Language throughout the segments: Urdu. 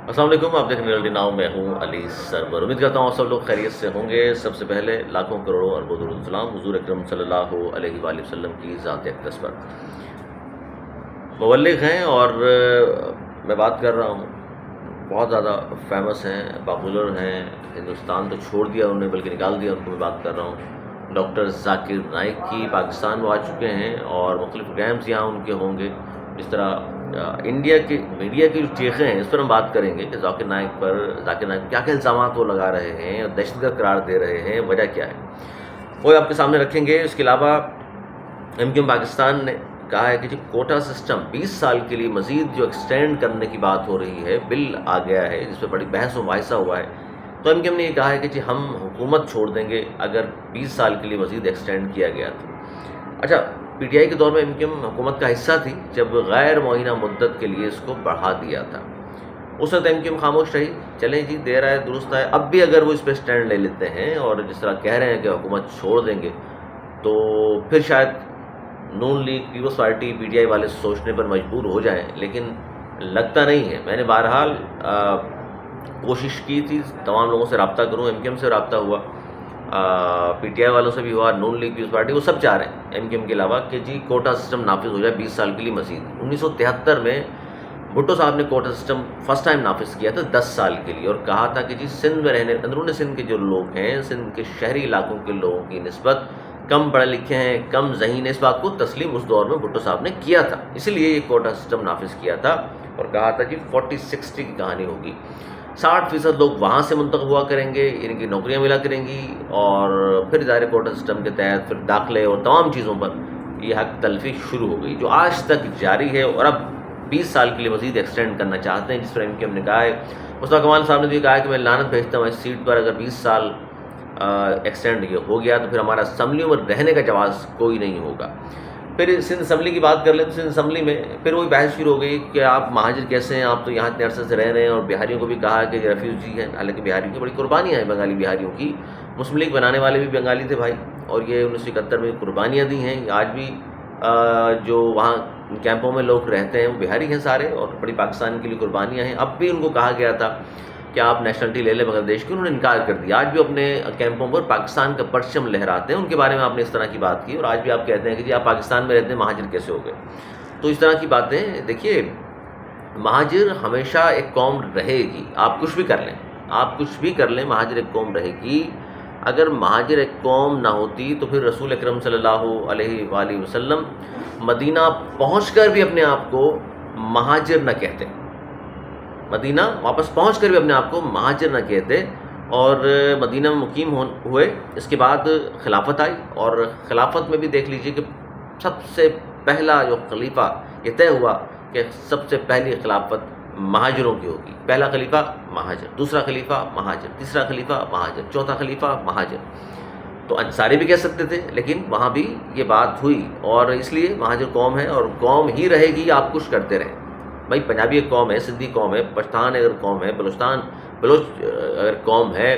السلام علیکم، آپ دیکھ رہے ہیں ناؤ، میں ہوں علی سرور۔ امید کرتا ہوں آپ سب لوگ خیریت سے ہوں گے۔ سب سے پہلے لاکھوں کروڑوں اربوں درود السلام حضور اکرم صلی اللہ علیہ وآلہ وسلم کی ذات اقدس پر۔ مبلغ ہیں اور میں بات کر رہا ہوں، بہت زیادہ فیمس ہیں، پاپولر ہیں، ہندوستان تو چھوڑ دیا انہوں نے بلکہ نکال دیا ان کو۔ میں بات کر رہا ہوں ڈاکٹر ذاکر نائک کی۔ پاکستان وہ آ چکے ہیں اور مختلف گیمز یہاں ان کے ہوں گے۔ جس طرح انڈیا کی میڈیا کی جو چیخیں ہیں اس پر ہم بات کریں گے کہ ذاکر نائک پر کیا کیا الزامات وہ لگا رہے ہیں اور دہشت گرد قرار دے رہے ہیں، وجہ کیا ہے، وہ آپ کے سامنے رکھیں گے۔ اس کے علاوہ ایم کیو ایم پاکستان نے کہا ہے کہ جی کوٹا سسٹم 20 سال کے لیے مزید جو ایکسٹینڈ کرنے کی بات ہو رہی ہے، بل آ گیا ہے جس پہ بڑی بحث و مباحثہ ہوا ہے، تو ایم کیو ایم نے یہ کہا ہے کہ جی ہم حکومت چھوڑ دیں گے اگر 20 سال کے لیے مزید ایکسٹینڈ کیا گیا تو۔ اچھا، پی ٹی آئی کے دور میں ایم کیو ایم حکومت کا حصہ تھی جب غیر معینہ مدت کے لیے اس کو بڑھا دیا تھا۔ اس وقت ایم کیو ایم خاموش رہی، چلیں جی دیر آئے درست آئے۔ اب بھی اگر وہ اس پہ اسٹینڈ لے لیتے ہیں اور جس طرح کہہ رہے ہیں کہ حکومت چھوڑ دیں گے، تو پھر شاید Noon League, Peoples Party, P T I والے سوچنے پر مجبور ہو جائیں، لیکن لگتا نہیں ہے۔ میں نے بہرحال کوشش کی تھی تمام لوگوں سے رابطہ کروں، ایم کیو ایم سے رابطہ ہوا، پی ٹی آئی والوں سے بھی ہوا، نون لیگ، پیپلز پارٹی، وہ سب چاہ رہے ہیں ایم کیو ایم کے علاوہ کہ جی کوٹا سسٹم نافذ ہو جائے 20 سال کے لیے مزید۔ 1973 میں بھٹو صاحب نے کوٹا سسٹم فرسٹ ٹائم نافذ کیا تھا 10 سال کے لیے، اور کہا تھا کہ جی سندھ میں رہنے، اندرون سندھ کے جو لوگ ہیں، سندھ کے شہری علاقوں کے لوگوں کی نسبت کم پڑھے لکھے ہیں، کم ذہین ہیں۔ اس بات کو تسلیم اس دور میں بھٹو صاحب نے کیا تھا، اسی لیے یہ کوٹا سسٹم نافذ کیا تھا، اور کہا تھا جی 40-60 کی کہانی ہوگی، 60% لوگ وہاں سے منتخب ہوا کریں گے، ان کی نوکریاں ملا کریں گی، اور پھر ظاہر کوٹا سسٹم کے تحت پھر داخلے اور تمام چیزوں پر یہ حق تلفی شروع ہو گئی، جو آج تک جاری ہے، اور اب 20 سال کے لیے مزید ایکسٹینڈ کرنا چاہتے ہیں، جس پر ایم کیو ایم نے کہا ہے۔ مصطفیٰ کمال صاحب نے بھی کہا ہے کہ میں لعنت بھیجتا ہوں اس سیٹ پر، اگر 20 سال ایکسٹینڈ یہ ہو گیا تو پھر ہمارا اسمبلیوں میں رہنے کا جواز کوئی نہیں ہوگا۔ پھر سندھ اسمبلی کی بات کر لیں تو سندھ اسمبلی میں پھر وہی بحث شروع ہو گئی کہ آپ مہاجر کیسے ہیں، آپ تو یہاں اتنے عرصے سے رہ رہے ہیں، اور بہاریوں کو بھی کہا کہ ریفیوجی ہیں، حالانکہ بہاریوں کی بڑی قربانیاں ہیں، بنگالی بہاریوں کی، مسلم لیگ بنانے والے بھی بنگالی تھے بھائی، اور یہ 1971 میں قربانیاں دی ہیں۔ آج بھی جو وہاں کیمپوں میں لوگ رہتے ہیں وہ بہاری ہیں سارے، اور بڑی پاکستان کے لیے قربانیاں ہیں۔ اب بھی ان کو کہا گیا تھا کہ آپ نیشنلٹی لے لیں بنگلہ دیش کی، انہوں نے انکار کر دیا۔ آج بھی اپنے کیمپوں پر پاکستان کا پرچم لہراتے ہیں، ان کے بارے میں آپ نے اس طرح کی بات کی، اور آج بھی آپ کہتے ہیں کہ جی آپ پاکستان میں رہتے ہیں، مہاجر کیسے ہو گئے؟ تو اس طرح کی باتیں، دیکھیے مہاجر ہمیشہ ایک قوم رہے گی، آپ کچھ بھی کر لیں، آپ کچھ بھی کر لیں، مہاجر ایک قوم رہے گی۔ اگر مہاجر ایک قوم نہ ہوتی تو پھر رسول اکرم صلی اللہ علیہ وآلہ وسلم مدینہ پہنچ کر بھی اپنے آپ کو مہاجر نہ کہتے، مدینہ واپس پہنچ کر بھی اپنے آپ کو مہاجر نہ کہتے، اور مدینہ میں مقیم ہوئے۔ اس کے بعد خلافت آئی، اور خلافت میں بھی دیکھ لیجئے کہ سب سے پہلا جو خلیفہ یہ طے ہوا کہ سب سے پہلی خلافت مہاجروں کی ہوگی، پہلا خلیفہ مہاجر، دوسرا خلیفہ مہاجر، تیسرا خلیفہ مہاجر، چوتھا خلیفہ مہاجر۔ تو انصاری بھی کہہ سکتے تھے، لیکن وہاں بھی یہ بات ہوئی، اور اس لیے مہاجر قوم ہے اور قوم ہی رہے گی، آپ کچھ کرتے رہیں۔ بھائی پنجابی ایک قوم ہے، سندھی قوم ہے، پشتان اگر قوم ہے، بلوچ اگر قوم ہے،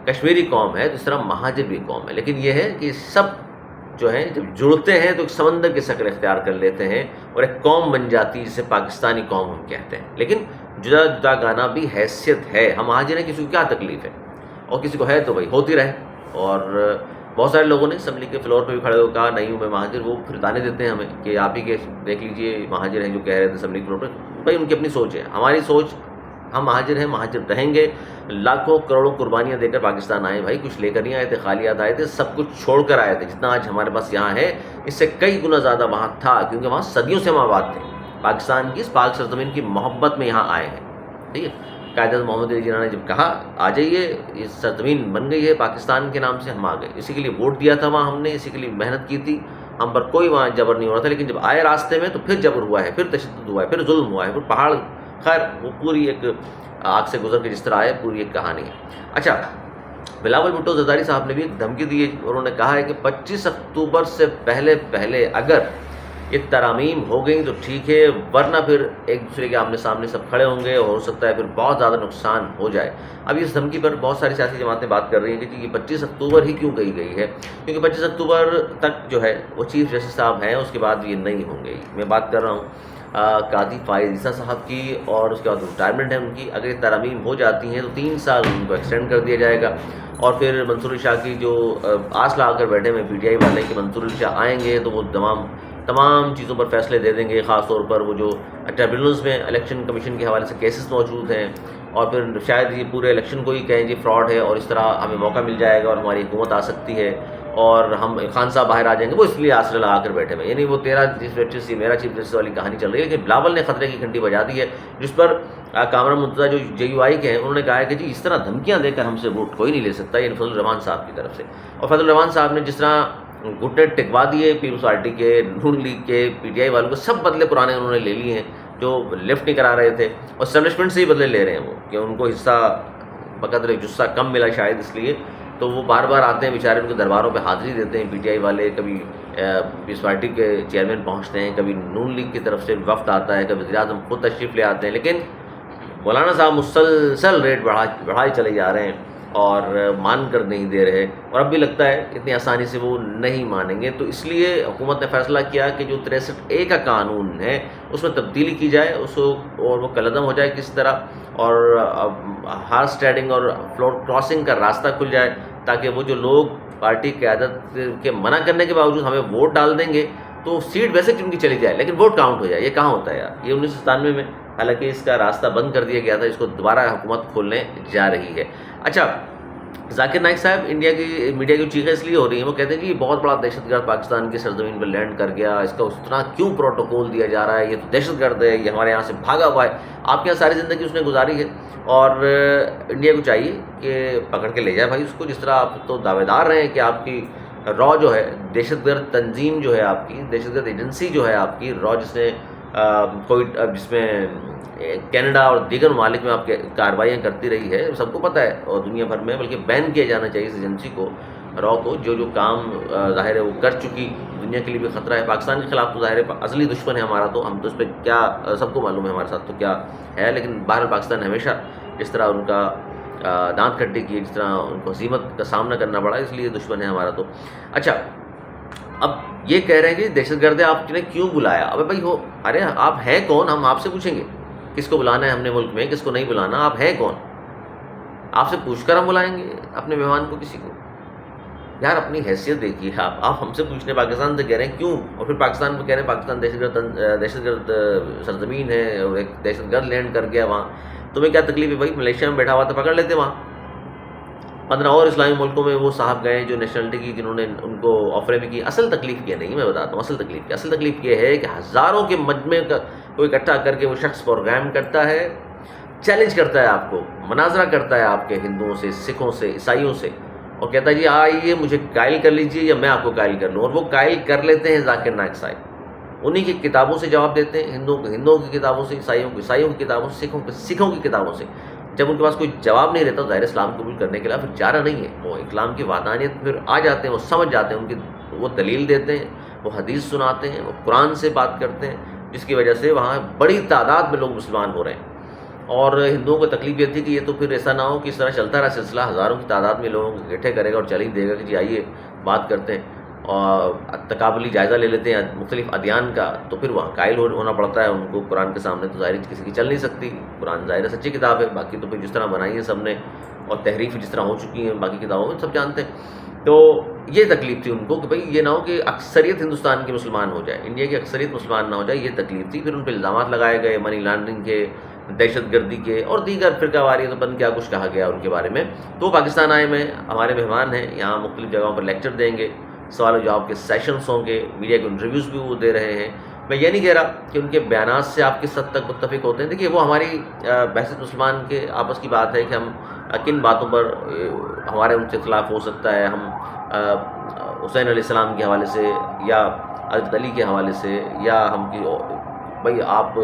کشمیری قوم ہے، تو اس طرح مہاجر بھی قوم ہے۔ لیکن یہ ہے کہ سب جو ہیں جب جڑتے ہیں تو ایک سمندر کی شکل اختیار کر لیتے ہیں، اور ایک قوم بن جاتی ہے جسے پاکستانی قوم ہم کہتے ہیں۔ لیکن جدا جدا گانا بھی حیثیت ہے، ہم مہاجر ہیں، کسی کو کیا تکلیف ہے، اور کسی کو ہے تو بھائی ہوتی رہے۔ اور بہت سارے لوگوں نے اسمبلی کے فلور پہ بھی کھڑے ہو کہا نہیں ہوں میں مہاجر، وہ پھر تانے دیتے ہیں ہمیں کہ آپ ہی کے دیکھ لیجئے مہاجر ہیں جو کہہ رہے تھے اسمبلی فلور پہ۔ بھائی ان کی اپنی سوچ ہے، ہماری سوچ ہم مہاجر ہیں، مہاجر رہیں گے، لاکھوں کروڑوں قربانیاں دے کر پاکستان آئے بھائی، کچھ لے کر نہیں آئے تھے، خالیات آئے تھے، سب کچھ چھوڑ کر آئے تھے۔ جتنا آج ہمارے پاس یہاں ہے اس سے کئی گنا زیادہ وہاں تھا، کیونکہ وہاں صدیوں سے ہم آباد تھے، پاکستان کی اس پاک سرزمین کی محبت میں یہاں آئے ہیں۔ ٹھیک ہے، قائد اعظم محمد علی جناح نے جب کہا آ جائیے، یہ سرزمین بن گئی ہے پاکستان کے نام سے، ہم آ گئے، اسی کے لیے ووٹ دیا تھا وہاں ہم نے، اسی کے لیے محنت کی تھی، ہم پر کوئی وہاں جبر نہیں ہو رہا تھا۔ لیکن جب آئے راستے میں تو پھر جبر ہوا ہے، پھر تشدد ہوا ہے، پھر ظلم ہوا ہے، پھر پہاڑ، خیر وہ پوری ایک آگ سے گزر کے جس طرح آئے، پوری ایک کہانی ہے۔ اچھا، بلاول بھٹو زرداری صاحب نے بھی ایک دھمکی دی ہے، انہوں نے کہا ہے کہ 25 اکتوبر سے پہلے اگر یہ ترامیم ہو گئی تو ٹھیک ہے، ورنہ پھر ایک دوسرے کے آمنے سامنے سب کھڑے ہوں گے، اور ہو سکتا ہے پھر بہت زیادہ نقصان ہو جائے۔ اب اس دھمکی پر بہت ساری سیاسی جماعتیں بات کر رہی ہیں کہ جی یہ 25 اکتوبر ہی کیوں کہی گئی ہے، کیونکہ 25 اکتوبر تک جو ہے وہ چیف جسٹس صاحب ہیں، اس کے بعد یہ نہیں ہوں گے۔ میں بات کر رہا ہوں قاضی فائز عیسیٰ صاحب کی، اور اس کے بعد ریٹائرمنٹ ہے ان کی. اگر یہ ترامیم ہو جاتی ہیں تو 3 سال ان کو ایکسٹینڈ کر دیا جائے گا. اور پھر منصور علی شاہ کی جو آس لا کر بیٹھے ہوئے PTI والے کہ منصور علی شاہ آئیں گے تو وہ تمام چیزوں پر فیصلے دے دیں گے. خاص طور پر وہ جو ٹریبیونلز میں الیکشن کمیشن کے حوالے سے کیسز موجود ہیں، اور پھر شاید یہ پورے الیکشن کو ہی کہیں جی فراڈ ہے، اور اس طرح ہمیں موقع مل جائے گا اور ہماری حکومت آ سکتی ہے اور ہم خان صاحب باہر آ جائیں گے. وہ اس لیے آسرے لگا کر بیٹھے ہوئے، یعنی وہ تیرا چیف جسٹس میرا چیف جسٹس والی کہانی چل رہی ہے. لیکن بلاول نے خطرے کی گھنٹی بجا دی ہے، جس پر کامران منتظر جو JUI کے ہیں انہوں نے کہا ہے کہ جی اس طرح دھمکیاں دے کر ہم سے ووٹ کوئی نہیں لے سکتا، یعنی فضل الرحمان صاحب کی طرف سے. اور فضل الرحمان صاحب نے جس طرح گھٹنے ٹکوا دیے پیپلز پارٹی کے، نون لیگ کے، PTI والوں کو، سب بدلے پرانے انہوں نے لے لیے ہیں جو لفٹ نہیں کرا رہے تھے، اور اسٹیبلشمنٹ سے ہی بدلے لے رہے ہیں وہ، کہ ان کو حصہ بقدر جثہ کم ملا شاید اس لیے. تو وہ بار بار آتے ہیں بیچارے، ان کے درباروں پہ حاضری دیتے ہیں PTI والے. کبھی پیپلز پارٹی کے چیئرمین پہنچتے ہیں، کبھی نون لیگ کی طرف سے وفد آتا ہے، کبھی وزیر اعظم خود تشریف لے آتے ہیں. لیکن مولانا صاحب مسلسل ریٹ بڑھائے چلے جا رہے ہیں اور مان کر نہیں دے رہے، اور اب بھی لگتا ہے اتنی آسانی سے وہ نہیں مانیں گے. تو اس لیے حکومت نے فیصلہ کیا کہ جو 63A کا قانون ہے اس میں تبدیلی کی جائے، اس کو اور وہ کلعدم ہو جائے کسی طرح، اور ہارس رائڈنگ اور فلور کراسنگ کا راستہ کھل جائے، تاکہ وہ جو لوگ پارٹی قیادت کے منع کرنے کے باوجود ہمیں ووٹ ڈال دیں گے تو سیٹ ویسے ان کی چلی جائے لیکن ووٹ کاؤنٹ ہو جائے. یہ کہاں ہوتا ہے یار؟ یہ 1997 میں حالانکہ اس کا راستہ بند کر دیا گیا تھا، اس کو دوبارہ حکومت کھولنے جا رہی ہے. اچھا، ذاکر نائک صاحب انڈیا کی میڈیا کی چیخیں اس لیے ہو رہی ہیں، وہ کہتے ہیں کہ یہ بہت بڑا دہشت گرد پاکستان کی سرزمین پر لینڈ کر گیا، اس کا اتنا کیوں پروٹوکول دیا جا رہا ہے، یہ تو دہشت گرد ہے، یہ ہمارے یہاں سے بھاگا ہوا ہے. آپ کے یہاں ساری زندگی اس نے گزاری ہے، اور انڈیا کو چاہیے کہ پکڑ کے لے جائے بھائی اس کو. جس طرح آپ تو دعوے دار رہے ہیں کہ آپ کی را جو ہے دہشت گرد تنظیم جو ہے، آپ کی دہشت گرد ایجنسی جو ہے آپ کی را، جس نے کوئی جس میں کینیڈا اور دیگر ممالک میں آپ کے کارروائیاں کرتی رہی ہے، سب کو پتہ ہے، اور دنیا بھر میں بلکہ بین کیا جانا چاہیے اس ایجنسی کو، را کو. جو کام ظاہر ہے وہ کر چکی، دنیا کے لیے بھی خطرہ ہے. پاکستان کے خلاف تو ظاہر ہے ازلی دشمن ہے ہمارا، تو ہم تو اس پہ کیا سب کو معلوم ہے ہمارے ساتھ تو کیا ہے. لیکن بہرحال پاکستان ہمیشہ جس طرح ان کا دانت کھٹی کی، جس طرح ان کو ہزیمت کا سامنا کرنا پڑا، اس لیے دشمن ہے ہمارا تو. اچھا، اب یہ کہہ رہے ہیں کہ دہشت گرد ہے، آپ نے کیوں بلایا؟ ابے بھائی ہو، ارے آپ ہیں کون؟ ہم آپ سے پوچھیں گے کس کو بلانا ہے ہم نے ملک میں، کس کو نہیں بلانا. آپ ہیں کون؟ آپ سے پوچھ کر ہم بلائیں گے اپنے مہمان کو کسی کو؟ یار اپنی حیثیت دیکھیے. آپ ہم سے پوچھنے پاکستان سے کہہ رہے ہیں کیوں، اور پھر پاکستان کو کہہ رہے ہیں پاکستان دہشت گرد سرزمین ہے اور ایک دہشت گرد لینڈ کر گیا وہاں. تمہیں کیا تکلیف ہے بھائی؟ ملیشیا میں بیٹھا ہوا تھا، پکڑ لیتے وہاں. 15 اور اسلامی ملکوں میں وہ صاحب گئے جو نیشنلٹی کی، جنہوں نے ان کو آفریں بھی کی. اصل تکلیف یہ نہیں، میں بتاتا ہوں اصل تکلیف یہ ہے کہ ہزاروں کے مجمع کو اکٹھا کر کے وہ شخص پروگرام کرتا ہے، چیلنج کرتا ہے آپ کو، مناظرہ کرتا ہے آپ کے ہندوؤں سے، سکھوں سے، عیسائیوں سے، اور کہتا ہے جی آئیے مجھے قائل کر لیجیے یا میں آپ کو قائل کر لوں. اور وہ قائل کر لیتے ہیں ذاکر نائک صاحب. انہی کی کتابوں سے جواب دیتے ہیں، ہندوؤں کی کتابوں سے، عیسائیوں کی کتابوں سے، سکھوں کی کتابوں سے. جب ان کے پاس کوئی جواب نہیں رہتا ظاہر اسلام قبول کرنے کے لیے پھر چارہ نہیں ہے. وہ اسلام کی وحدانیت پھر آ جاتے ہیں، وہ سمجھ جاتے ہیں، وہ دلیل دیتے ہیں، وہ حدیث سناتے ہیں، وہ قرآن سے بات کرتے ہیں، جس کی وجہ سے وہاں بڑی تعداد میں لوگ مسلمان ہو رہے ہیں. اور ہندوؤں کو تکلیف یہ تھی کہ یہ تو پھر ایسا نہ ہو کہ اس طرح چلتا رہا سلسلہ، ہزاروں کی تعداد میں لوگوں کو اکٹھے کرے گا اور چیلنج دے گا کہ جی آئیے بات کرتے ہیں اور تقابلی جائزہ لے لیتے ہیں مختلف ادیان کا. تو پھر وہاں قائل ہونا پڑتا ہے ان کو قرآن کے سامنے. تو ظاہر کسی کی چل نہیں سکتی، قرآن ظاہر سچی کتاب ہے. باقی تو پھر جس طرح بنائی ہے سب نے اور تحریف جس طرح ہو چکی ہیں باقی کتابوں میں سب جانتے ہیں. تو یہ تکلیف تھی ان کو کہ بھئی یہ نہ ہو کہ اکثریت ہندوستان کی مسلمان ہو جائے، انڈیا کی اکثریت مسلمان نہ ہو جائے، یہ تکلیف تھی. پھر ان پہ الزامات لگائے گئے منی لانڈرنگ کے، دہشت گردی کے اور دیگر فرقہ واریت پن کیا کچھ کہا گیا ان کے بارے میں. تو پاکستان آئے میں ہمارے مہمان ہیں، یہاں مختلف جگہوں پر لیکچر دیں گے، سوال و جواب کے سیشنز ہوں گے، میڈیا کے انٹرویوز بھی وہ دے رہے ہیں. میں یہ نہیں کہہ رہا کہ ان کے بیانات سے آپ کس حد تک متفق ہوتے ہیں. دیکھیے وہ ہماری بحثیت مسلمان کے آپس کی بات ہے کہ ہم کن باتوں پر ہمارے ان سے اختلاف ہو سکتا ہے. ہم حسین علیہ السلام کے حوالے سے یا حضرت علی کے حوالے سے، یا ہم کی بھائی آپ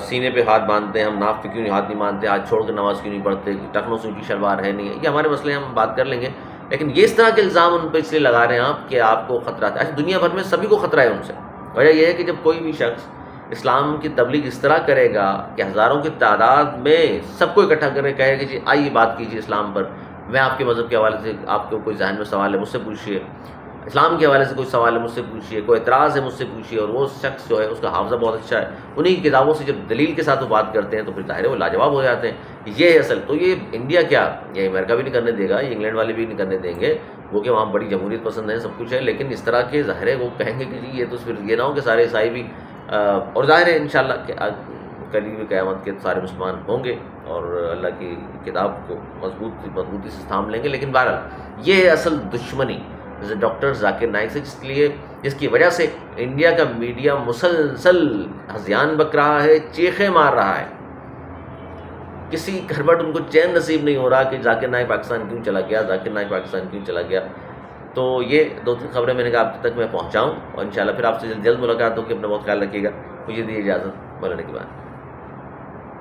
سینے پہ ہاتھ باندھتے ہیں، ہم ناف پہ کیوں ہاتھ نہیں باندھتے، ہاتھ چھوڑ کے نماز کیوں نہیں پڑھتے، ٹخنوں سے اونچی شلوار ہے نہیں ہے، یہ ہمارے مسئلے ہم بات کر لیں گے. لیکن یہ اس طرح کے الزام ان پہ اس لیے لگا رہے ہیں آپ کہ آپ کو خطرہ ہے. اچھا دنیا بھر میں سبھی کو خطرہ ہے ان سے. وجہ یہ ہے کہ جب کوئی بھی شخص اسلام کی تبلیغ اس طرح کرے گا کہ ہزاروں کی تعداد میں سب کو اکٹھا کرے، کہے کہ جی آئیے بات کیجیے اسلام پر، میں آپ کے مذہب کے حوالے سے، آپ کو کوئی ذہن میں سوال ہے مجھ سے پوچھیے، اسلام کے حوالے سے کوئی سوال ہے مجھ سے پوچھیے، کوئی اعتراض ہے مجھ سے پوچھیے، اور وہ شخص جو ہے اس کا حافظہ بہت اچھا ہے، انہی کی کتابوں سے جب دلیل کے ساتھ وہ بات کرتے ہیں تو پھر ظاہر ہے وہ لاجواب ہو جاتے ہیں۔ یہ ہے اصل تو، یہ انڈیا کیا، یہ امریکہ بھی نہیں کرنے دے گا، یہ انگلینڈ والے بھی نہیں کرنے دیں گے، وہ کہ وہاں بڑی جمہوریت پسند ہے، سب کچھ ہے، لیکن اس طرح کے ظاہر ہے وہ کہیں گے کہ جی یہ تو پھر یہ نہ ہو کہ سارے عیسائی بھی، اور ظاہر ہے انشاءاللہ کہ قریب قیامت کے سارے مسلمان ہوں گے اور اللہ کی کتاب کو مضبوطی سے تھام لیں گے، لیکن بہرحال یہ ہے اصل دشمنی ڈاکٹر ذاکر نائک سے، جس کی وجہ سے انڈیا کا میڈیا مسلسل ہذیان بک رہا ہے، چیخیں مار رہا ہے، کسی گھربٹ ان کو چین نصیب نہیں ہو رہا کہ ذاکر نائک پاکستان کیوں چلا گیا، ذاکر نائک پاکستان کیوں چلا گیا۔ تو یہ 2-3 خبریں میں نے کہا آپ تک میں پہنچاؤں، اور انشاءاللہ پھر آپ سے جلد ملاقات ہوگی، اپنا بہت خیال رکھیے گا، مجھے دیجیے اجازت، مولانا کی بات۔